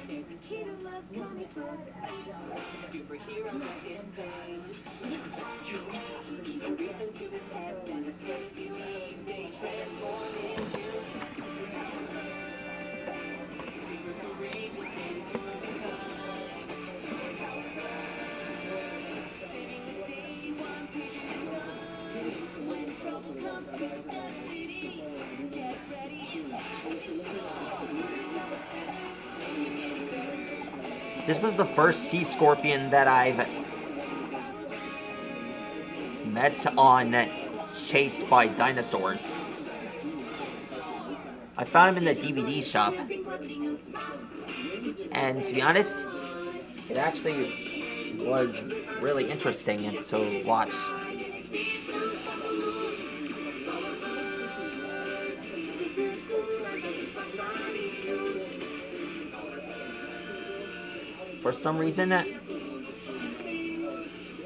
He's a kid who loves comic books. Superheroes are his thing. The reason to his pets and the sexy waves they transform into. Super courageous and super kind. Saving the day one page at a time. When trouble comes to the city, get ready. This was the first sea scorpion that I've met on Chased by Dinosaurs. I found him in the DVD shop. And to be honest, it actually was really interesting to watch. For some reason, they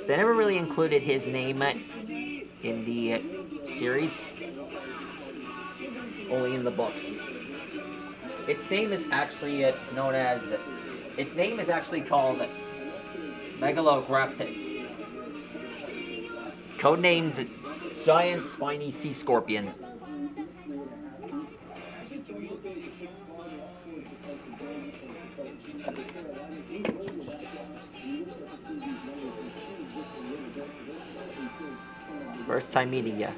never really included his name in the series, only in the books. Its name is actually called Megalograptus, codenamed Giant Spiny Sea Scorpion. First time meeting ya.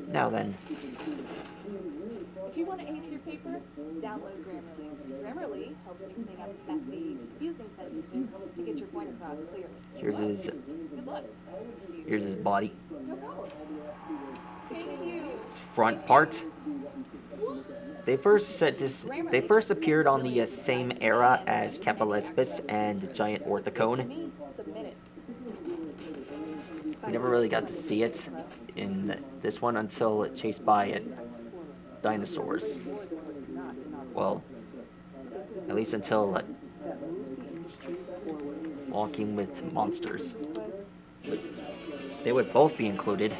Now then. If you want to ace your paper, download Grammarly. Grammarly helps you clean up messy, confusing sentences to get your point across clearly. Here's his. Good luck. Here's his body. No problem. Thank you. His front part. They first appeared on the same era as Kepalespis and Giant Orthocone. We never really got to see it in this one until Chased by Dinosaurs. Well, at least until Walking with Monsters. But they would both be included.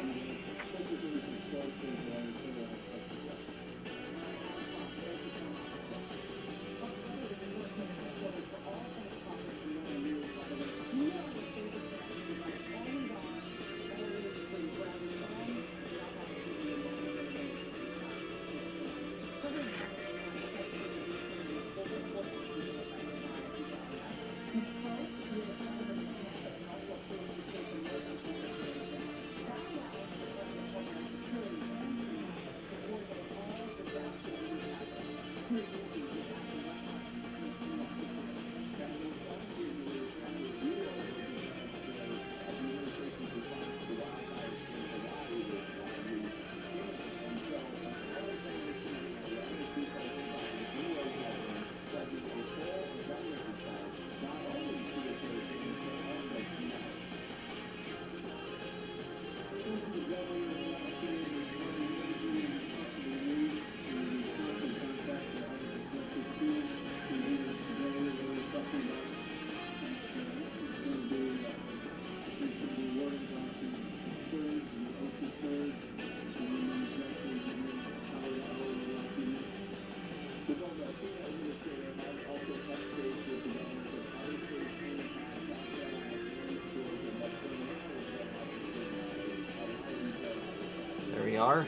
There we are.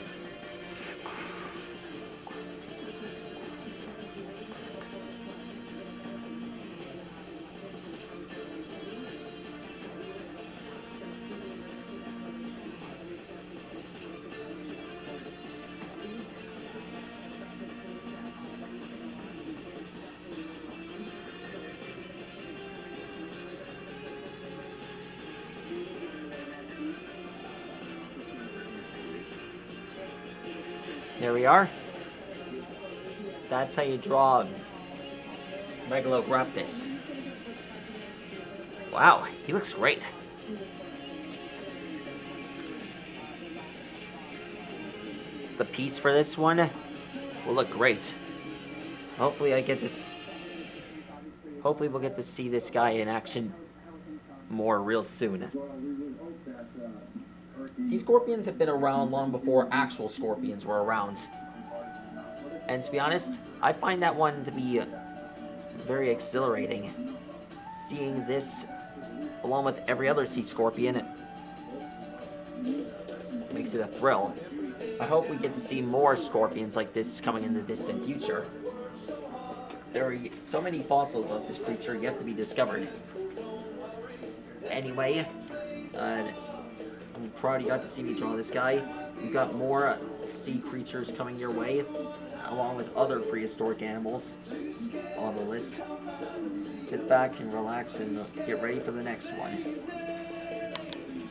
There we are. That's how you draw Megalograptus. Wow, he looks great. The piece for this one will look great. Hopefully we'll get to see this guy in action more real soon. sea scorpions have been around long before actual scorpions were around. And to be honest, I find that one to be very exhilarating. Seeing this, along with every other sea scorpion, makes it a thrill. I hope we get to see more scorpions like this coming in the distant future. There are so many fossils of this creature yet to be discovered. Anyway, I'm proud you got to see me draw this guy. We've got more sea creatures coming your way, along with other prehistoric animals on the list. Sit back and relax and get ready for the next one.